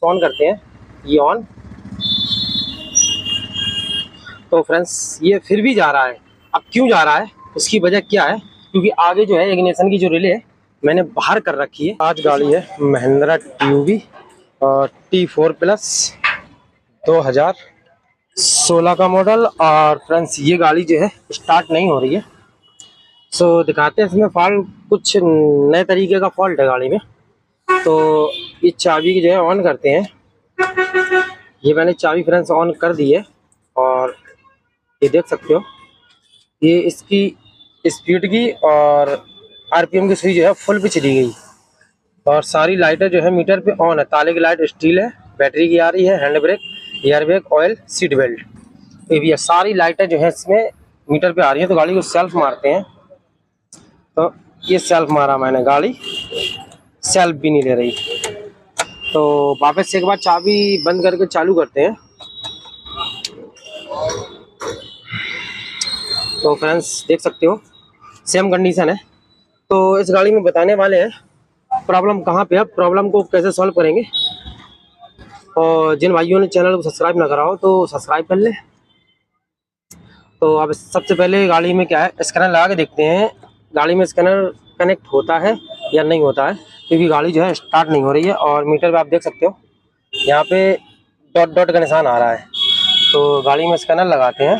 On करते हैं, ये ऑन। तो फ्रेंड्स ये फिर भी जा रहा है। अब क्यों जा रहा है, उसकी वजह क्या है? क्योंकि आगे जो है इग्निशन की जो रिले है मैंने बाहर कर रखी है। आज गाड़ी है महिंद्रा ट्यूबी और T4+ 2016 का मॉडल। और फ्रेंड्स ये गाड़ी जो है स्टार्ट नहीं हो रही है। सो दिखाते हैं इसमें फॉल्ट, कुछ नए तरीके का फॉल्ट है गाड़ी में। तो ये चाबी की जो है ऑन करते हैं। ये मैंने चाबी फ्रेंड्स ऑन कर दी है और ये देख सकते हो, ये इसकी स्पीड की और आरपीएम की सुई जो है फुल पे चली गई। और सारी लाइटें जो है मीटर पे ऑन है। ताले की लाइट स्टील है, बैटरी की आ रही है, hand brake, air bag, oil, seat belt, ABS, सारी लाइटें जो है इसमें मीटर पे आ रही है। तो गाड़ी को सेल्फ मारते हैं। तो ये सेल्फ मारा मैंने, गाड़ी सेल्फ भी नहीं ले रही। तो वापस से एक बार चाबी बंद करके चालू करते हैं। तो फ्रेंड्स देख सकते हो सेम कंडीशन है। तो इस गाड़ी में बताने वाले हैं प्रॉब्लम कहाँ पे है, प्रॉब्लम को कैसे सॉल्व करेंगे। और जिन भाइयों ने चैनल को सब्सक्राइब ना करा हो तो सब्सक्राइब कर ले। तो अब सबसे पहले गाड़ी में क्या है, स्कैनर लगा के देखते हैं गाड़ी में स्कैनर कनेक्ट होता है या नहीं होता है। क्योंकि गाड़ी जो है स्टार्ट नहीं हो रही है और मीटर पे आप देख सकते हो यहाँ पे डॉट डॉट का निशान आ रहा है। तो गाड़ी में स्कैनर लगाते हैं।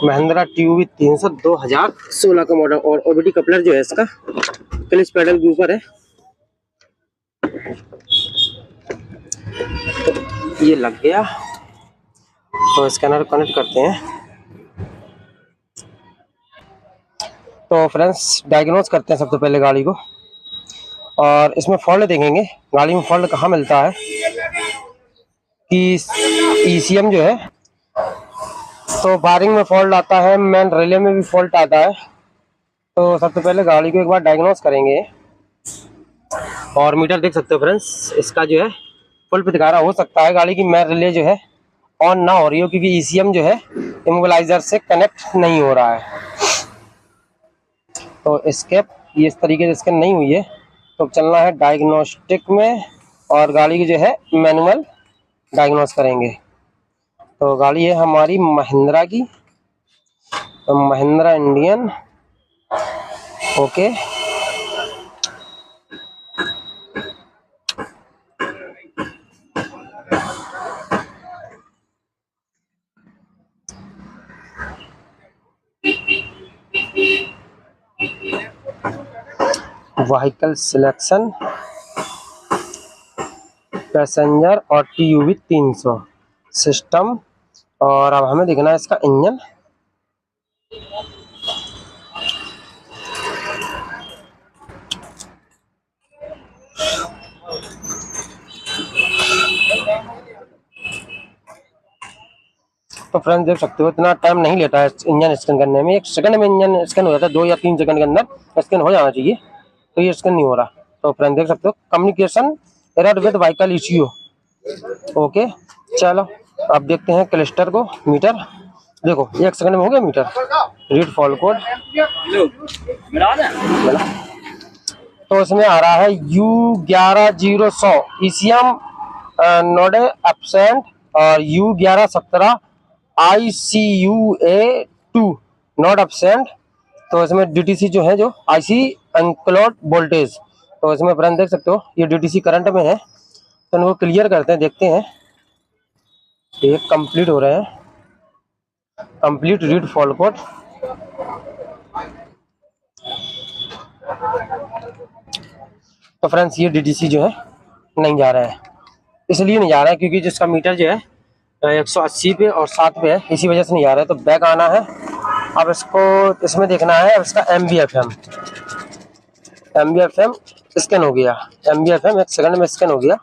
महिंद्रा ट्यूबी 300 2016 का मॉडल। और OBD कपलर जो है इसका क्लच पेडल के ऊपर है। तो ये लग गया। तो स्कैनर कनेक्ट करते हैं। तो फ्रेंड्स डायग्नोज करते हैं सबसे पहले गाड़ी को। और इसमें फॉल्ट देखेंगे गाड़ी में फॉल्ट कहाँ मिलता है कि ECM जो है, तो वायरिंग में फॉल्ट आता है, मेन रिले में भी फॉल्ट आता है। तो सबसे पहले गाड़ी को एक बार डायग्नोज करेंगे। और मीटर देख सकते हो फ्रेंड्स, इसका जो है फुल पे दिखा रहा। हो सकता है गाड़ी की मेन रिले जो है ऑन ना हो रही हो क्योंकि ECM जो है इमोबिलाइजर से कनेक्ट नहीं हो रहा है। तो स्केप ये इस तरीके से स्कैन नहीं हुई है। तो चलना है डायग्नोस्टिक में और गाड़ी की जो है मैनुअल डायग्नोस करेंगे। तो गाड़ी है हमारी महिंद्रा की, तो Mahindra Indian. Okay, vehicle selection, passenger और TUV 300 सिस्टम। और अब हमें देखना है इसका इंजन। तो फ्रेंड्स देख सकते हो इतना टाइम नहीं लेता है इंजन स्कैन करने में। 1 सेकंड में इंजन स्कैन हो जाता है, 2 या 3 सेकंड के अंदर स्कैन हो जाना चाहिए। तो ये स्कैन नहीं हो रहा। तो फ्रेंड देख सकते हो communication error with vehicle ECU। Okay, चलो अब देखते हैं क्लस्टर को। मीटर देखो 1 सेकंड में हो गया मीटर। रीड फॉल्ट कोड, तो इसमें आ रहा है U11000 ECM नोड एब्सेंट और U1117 ICUA2 नॉट एब्सेंट। तो इसमें DTC जो है, जो IC अनक्लोड वोल्टेज। तो इसमें फ्रेंड देख सकते हो ये DTC करंट में है। तो इनको क्लियर करते हैं, देखते हैं ये कंप्लीट हो रहे हैं। Complete read fault code. तो फ्रेंड्स ये DTC जो है नहीं जा रहा है। इसलिए नहीं जा रहा है क्योंकि जिसका मीटर जो है 180 पे और 7 पे है, इसी वजह से नहीं जा रहा है। तो बैक आना है। अब इसको इसमें देखना है, अब इसका MBFM स्कैन हो गया। MBFM 1 सेकंड में स्कैन हो गया।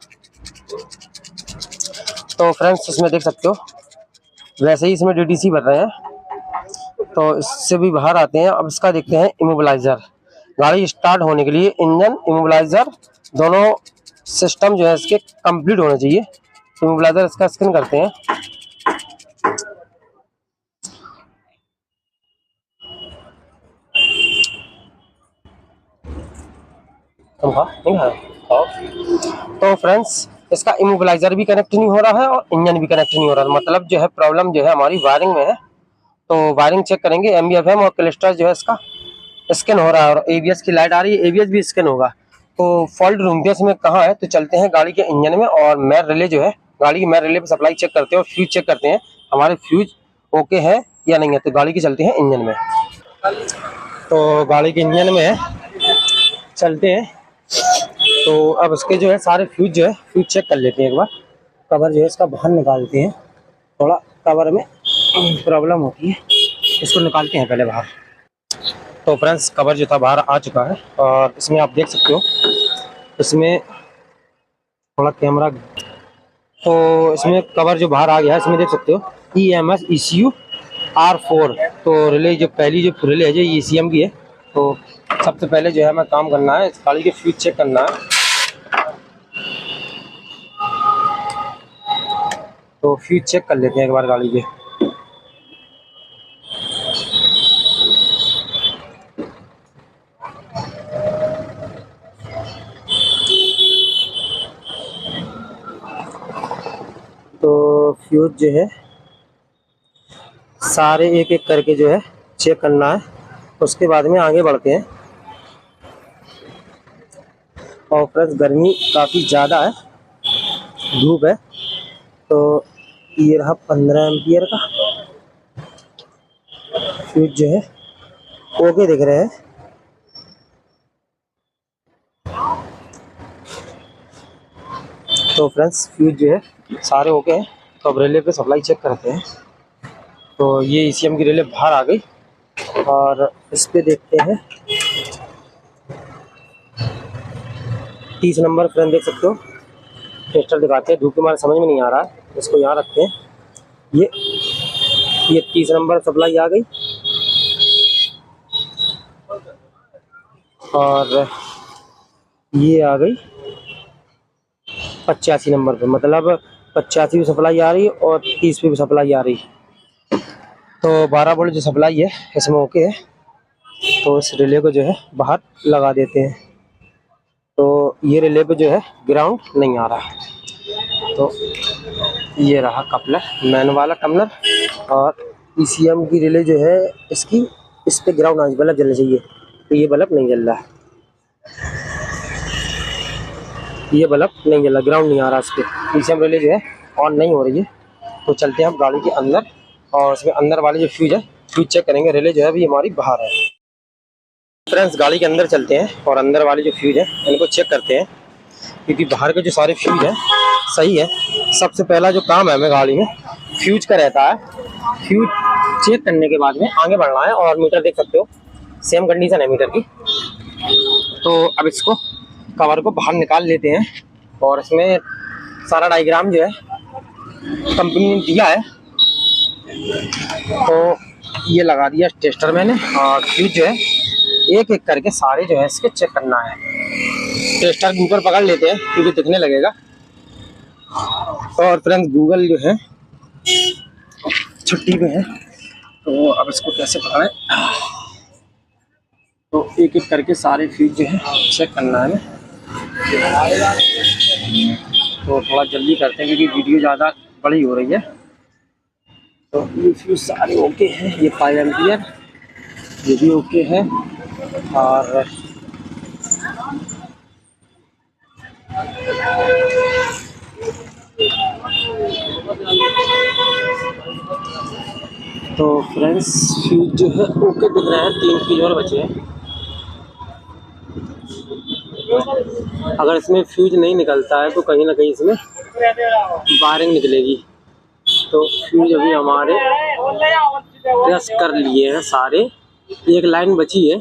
तो फ्रेंड्स इसमें देख सकते हो वैसे ही इसमें DTC भर रहे हैं। तो इससे भी बाहर आते हैं। अब इसका देखते हैं इमोबिलाइजर। गाड़ी स्टार्ट होने के लिए इंजन इमोबिलाइजर दोनों सिस्टम जो है इसके कंप्लीट होने चाहिए। इमोबिलाइजर इसका स्कैन करते हैं। तो फ्रेंड्स इसका इमोबिलाइजर भी कनेक्ट नहीं हो रहा है और इंजन भी कनेक्ट नहीं हो रहा है। मतलब जो है प्रॉब्लम जो है हमारी वायरिंग में है। तो वायरिंग चेक करेंगे, MBFM और क्लिस्टर जो है इसका स्कैन हो रहा है और ABS की लाइट आ रही है, ABS भी स्कैन होगा। तो फॉल्ट ढूंढते हैं इसमें कहाँ है, तो चलते हैं गाड़ी के इंजन में और मैर रिले जो है, गाड़ी की मैर रिले पे सप्लाई चेक करते हैं और फ्यूज चेक करते हैं हमारे फ्यूज ओके है या नहीं है। तो गाड़ी की चलते हैं इंजन में। तो गाड़ी के इंजन में चलते हैं। तो अब उसके जो है सारे फ्यूज जो है फ्यूज चेक कर लेते हैं एक बार। कवर जो है इसका बाहर निकालते हैं, थोड़ा कवर में प्रॉब्लम होती है, इसको निकालते हैं पहले बाहर। तो फ्रेंड्स कवर जो था बाहर आ चुका है और इसमें आप देख सकते हो, इसमें थोड़ा कैमरा, तो इसमें कवर जो बाहर आ गया है इसमें देख सकते हो EMS ECU R4। तो रिले जो पहली जो रिले है जो ECM की है। तो सबसे पहले जो है हमें काम करना है, इस गाड़ी के फ्यूज चेक करना है। तो फ्यूज चेक कर लेते हैं एक बार गाड़ी के। तो फ्यूज जो है सारे एक एक करके जो है चेक करना है, उसके बाद में आगे बढ़ते हैं। और प्लस गर्मी काफ़ी ज़्यादा है, धूप है। तो ये रहा 15 एम्पियर का फ्यूज जो है ओके दिख रहे हैं। तो फ्रेंड्स फ्यूज जो है सारे ओके हैं। तो अब रिले पे सप्लाई चेक करते हैं। तो ये ECM की रिले बाहर आ गई और इस पे देखते हैं 30 नंबर फ्रेंड देख सकते हो, टेस्टर दिखाते हैं। धूप के मारे समझ में नहीं आ रहा है, इसको यहाँ रखते हैं। ये 30 नंबर सप्लाई आ गई और ये आ गई 85 नंबर पे, मतलब 85 भी सप्लाई आ रही है और 30 पे भी सप्लाई आ रही है। तो 12 वोल्ट जो सप्लाई है इसमें ओके है। तो इस रिले को जो है बाहर लगा देते हैं। तो ये रिले पे जो है ग्राउंड नहीं आ रहा है। तो ये रहा कपलर, मैन वाला टम्बलर। और ECM की रिले जो है इसकी, इस पे ग्राउंड आज बल्ब जलना चाहिए, तो ये बल्ब नहीं जल रहा है, ये बल्ब नहीं जल रहा, ग्राउंड नहीं आ रहा इस पर। ECM रिले जो है ऑन नहीं हो रही है। तो चलते हैं हम गाड़ी के अंदर और इसमें अंदर वाले जो फ्यूज है फ्यूज चेक करेंगे। रिले जो है अभी हमारी बाहर है। फ्रेंड्स गाड़ी के अंदर चलते हैं और अंदर वाले जो फ्यूज है इनको चेक करते हैं, क्योंकि बाहर के जो सारे फ्यूज हैं सही है। सबसे पहला जो काम है हमें गाड़ी में फ्यूज का रहता है। फ्यूज चेक करने के बाद में आगे बढ़ना है। और मीटर देख सकते हो सेम कंडीशन है मीटर की। तो अब इसको कवर को बाहर निकाल लेते हैं और इसमें सारा डायग्राम जो है कंपनी ने दिया है। तो ये लगा दिया टेस्टर मैंने और फ्यूज जो है एक एक करके सारे जो है इसके चेक करना है। टेस्टर के ऊपर पकड़ लेते हैं क्योंकि दिखने लगेगा। और फ्रेंड्स गूगल जो है छुट्टी पे है, तो अब इसको कैसे पकड़ें। तो एक एक करके सारे फ्यूज जो है चेक करना है। तो थोड़ा जल्दी करते हैं क्योंकि वीडियो ज़्यादा बड़ी हो रही है। तो ये फ्यूज सारे ओके हैं। ये 5 एम्पियर ये भी ओके है। और तो फ्रेंड्स फ्यूज जो है ओके दिख रहा है, 3 फ्यूज और बचे हैं। अगर इसमें फ्यूज नहीं निकलता है तो कहीं ना कहीं इसमें वायरिंग निकलेगी। तो फ्यूज अभी हमारे प्रेस कर लिए हैं सारे, एक लाइन बची है।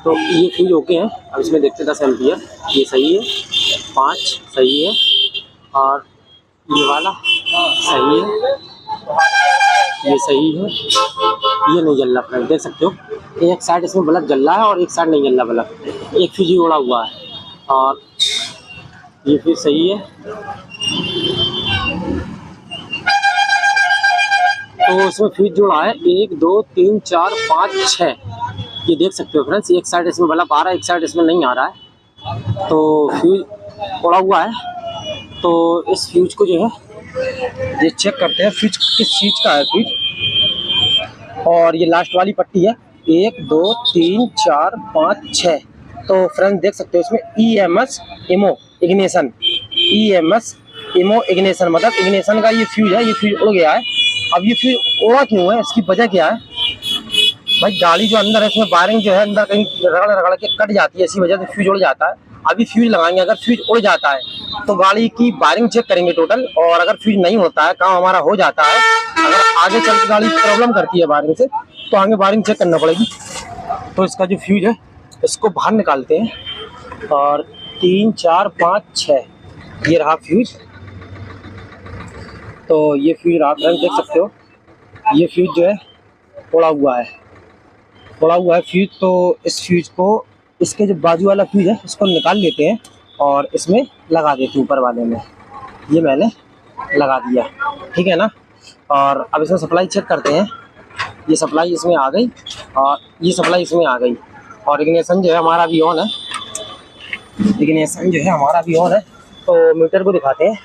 तो ये फ्यूज ओके है। अब इसमें देखते 10 एम्पियर ये सही है, 5 सही है और ये वाला सही है, ये सही है, ये नहीं जल रहा फ्रेंड देख सकते हो। एक साइड इसमें बल्ब जल रहा है और एक साइड नहीं जल रहा बल्ब, एक फ्यूज ही उड़ा हुआ है। और ये फ्यूज सही है। तो इसमें फ्यूज जुड़ा है 1 2 3 4 5 6, ये देख सकते हो फ्रेंड्स। एक साइड इसमें बल्ब आ रहा है, एक साइड इसमें नहीं आ रहा है। तो फ्यूज उड़ा हुआ है तो इस फ्यूज को जो है ये चेक करते हैं फ्यूज किस चीज़ का है फ्यूज। और ये लास्ट वाली पट्टी है 1 2 3 4 5 6। तो फ्रेंड्स देख सकते हो इसमें EMS इमो इग्निशन, EMS इमो इग्निशन मतलब इग्निशन का ये फ्यूज है। ये फ्यूज उड़ गया है। अब ये फ्यूज उड़ा क्यों है, इसकी वजह क्या है भाई? गाड़ी जो अंदर है इसमें वायरिंग जो है अंदर कहीं रगड़ रगड़ के कट जाती है, इसी वजह से फ्यूज उड़ जाता है। अभी फ्यूज लगाएंगे, अगर फ्यूज उड़ जाता है तो गाड़ी की वायरिंग चेक करेंगे टोटल, और अगर फ्यूज नहीं होता है, काम हमारा हो जाता है, अगर आगे चल के गाड़ी प्रॉब्लम करती है वायरिंग से, तो आगे वायरिंग चेक करना पड़ेगी। तो इसका जो फ्यूज है इसको बाहर निकालते हैं। और 3 4 5 6 ये रहा फ्यूज। तो ये फ्यूज आप देख सकते हो, ये फ्यूज जो है उड़ा हुआ है, उड़ा हुआ है फ्यूज। तो इस फ्यूज को, इसके जो बाजू वाला फ्यूज है इसको निकाल लेते हैं और इसमें लगा देते हैं ऊपर वाले में। ये मैंने लगा दिया, ठीक है ना। और अब इसमें सप्लाई चेक करते हैं। ये सप्लाई इसमें आ गई और ये सप्लाई इसमें आ गई, और इग्निशन जो है हमारा भी ऑन है। इग्निशन जो है हमारा भी ऑन है। तो मीटर को दिखाते हैं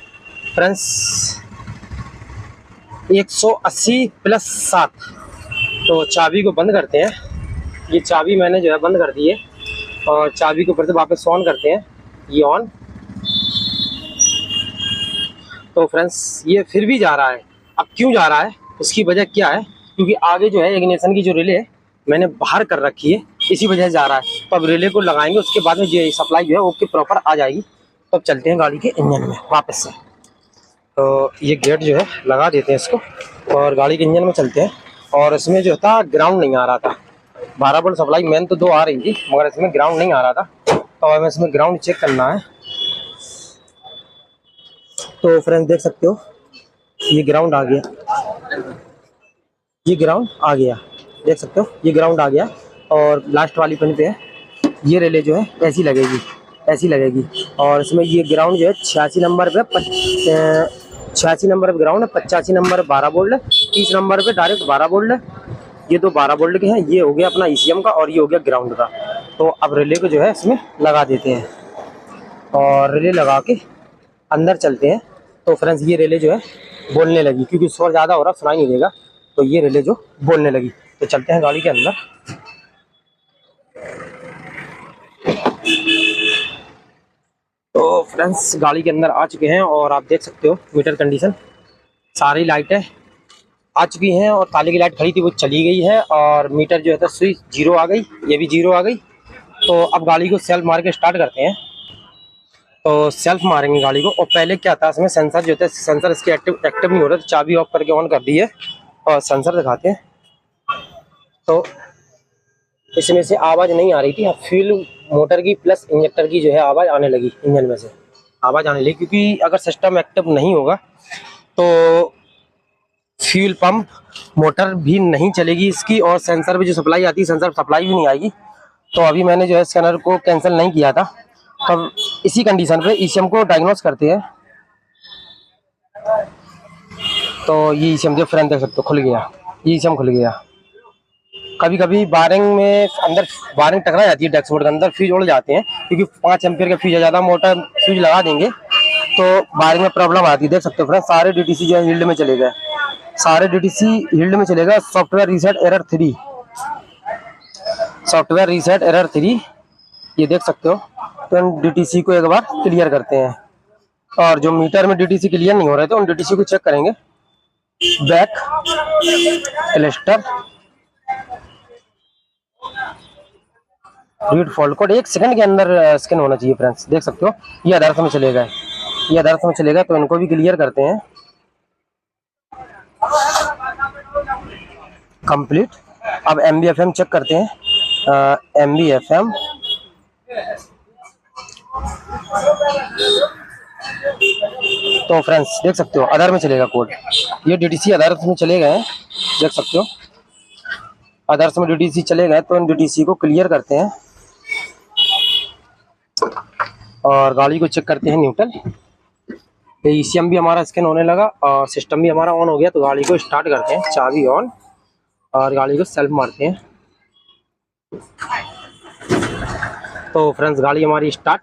फ्रेंड्स, 180 + 7। तो चाबी को बंद करते हैं। ये चाबी मैंने जो है बंद कर दी है, और चाबी को फिर से वापस ऑन करते हैं। ये ऑन। तो फ्रेंड्स ये फिर भी जा रहा है। अब क्यों जा रहा है, उसकी वजह क्या है? क्योंकि आगे जो है इग्निशन की जो रिले है मैंने बाहर कर रखी है, इसी वजह से जा रहा है। तो अब रिले को लगाएंगे, उसके बाद में जो सप्लाई जो है ओके प्रॉपर आ जाएगी। तो अब चलते हैं गाड़ी के इंजन में वापस से। तो ये गेट जो है लगा देते हैं इसको, और गाड़ी के इंजन में चलते हैं। और इसमें जो था ग्राउंड नहीं आ रहा था, 12 वोल्ट सप्लाई मेन तो 2 आ रही थी, मगर इसमें ग्राउंड नहीं आ रहा था। तो हमें इसमें ग्राउंड चेक करना है। तो फ्रेंड्स देख सकते हो ये ग्राउंड आ गया, ये ग्राउंड आ गया, देख सकते हो ये ग्राउंड आ गया। और लास्ट वाली पिन पे है, ये रिले जो है ऐसी लगेगी, ऐसी लगेगी। और इसमें ये ग्राउंड जो है 86 नंबर पे 86 नंबर पे ग्राउंड है, 85 नंबर 12 वोल्ट है, 30 नंबर पे डायरेक्ट 12 वोल्ट है। ये तो 12 वोल्ट के हैं। ये हो गया अपना ECM का, और ये हो गया ग्राउंड का। तो अब रिले को जो है इसमें लगा देते हैं, और रिले लगा के अंदर चलते हैं। तो फ्रेंड्स ये रिले जो है बोलने लगी, क्योंकि शोर ज़्यादा हो रहा सुनाई नहीं देगा, तो ये रिले जो बोलने लगी। तो चलते हैं गाड़ी के अंदर। तो फ्रेंड्स गाड़ी के अंदर आ चुके हैं, और आप देख सकते हो मीटर कंडीशन, सारी लाइटें आ चुकी हैं, और ताले की लाइट खड़ी थी वो चली गई है, और मीटर जो है तो स्विच 0 आ गई, ये भी 0 आ गई। तो अब गाड़ी को सेल्फ मार के स्टार्ट करते हैं। तो सेल्फ मारेंगे गाड़ी को। और पहले क्या था इसमें सेंसर जो होता है, सेंसर इसके एक्टिव नहीं हो रहा, तो चाबी ऑफ करके ऑन कर दी है, और सेंसर दिखाते हैं। तो इसमें से आवाज़ नहीं आ रही थी, अब फ्यूल मोटर की प्लस इंजेक्टर की जो है आवाज़ आने लगी, इंजन में से आवाज़ आने लगी। क्योंकि अगर सिस्टम एक्टिव नहीं होगा तो फ्यूल पंप मोटर भी नहीं चलेगी इसकी, और सेंसर भी जो सप्लाई आती है सेंसर सप्लाई भी नहीं आएगी। तो अभी मैंने जो है स्कैनर को कैंसिल नहीं किया था। तब इसी कंडीशन पे ECM को डायग्नोस करते हैं। तो ये ECM जो फ्रेंड देख सकते हो खुल गया, ये ECM खुल गया। कभी कभी वायरिंग में अंदर वायरिंग टकरा जाती है, डैशबोर्ड के अंदर फ्यूज उड़ जाते हैं, क्योंकि 5 एम्पियर का फ्यूज है, ज़्यादा मोटा फ्यूज लगा देंगे तो वायरिंग में प्रॉब्लम आती है। देख सकते हो फ्रेंड सारे DTC जो है हील्ड में चले गए, सारे DTC हील्ड में चलेगा। Software reset error 3, software reset error 3, ये देख सकते हो। तो उन DTC को एक बार क्लियर करते हैं, और जो मीटर में DTC क्लियर नहीं हो रहे थे उन DTC को चेक करेंगे। Back cluster read fault code 1 second के अंदर स्कैन होना चाहिए फ्रेंड्स, देख सकते हो। ये आदर्श में चलेगा, ये आदर्श में चलेगा, तो इनको भी क्लियर करते हैं। कंप्लीट। अब MBFM चेक करते हैं, MBFM तो फ्रेंड्स देख सकते हो अदर में चलेगा कोड, ये DTC अदर्स में चले गए हैं, देख सकते हो अदर्स में DTC चले गए। तो इन DTC को क्लियर करते हैं, और गाड़ी को चेक करते हैं न्यूट्रल। ECM भी हमारा स्कैन होने लगा, और सिस्टम भी हमारा ऑन हो गया। तो गाड़ी को स्टार्ट करते हैं, चाबी ऑन, और गाड़ी को सेल्फ मारते हैं। तो फ्रेंड्स गाड़ी हमारी स्टार्ट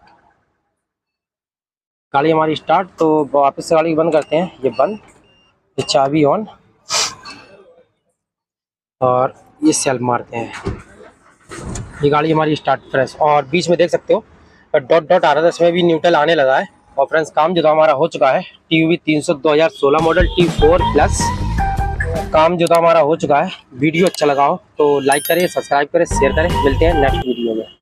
गाड़ी हमारी स्टार्ट। तो वापस से गाड़ी बंद करते हैं, ये बंद, ये चाबी ऑन और ये सेल्फ मारते हैं। ये गाड़ी हमारी स्टार्ट फ्रेंड्स। और बीच में देख सकते हो डॉट डॉट आ रहा था, इसमें भी न्यूट्रल आने लगा है। और फ्रेंड्स काम जो था हमारा हो चुका है। TUV 300 2016 मॉडल T4 प्लस काम जो था हमारा हो चुका है। वीडियो अच्छा लगा हो तो लाइक करें, सब्सक्राइब करें, शेयर करें। मिलते हैं नेक्स्ट वीडियो में।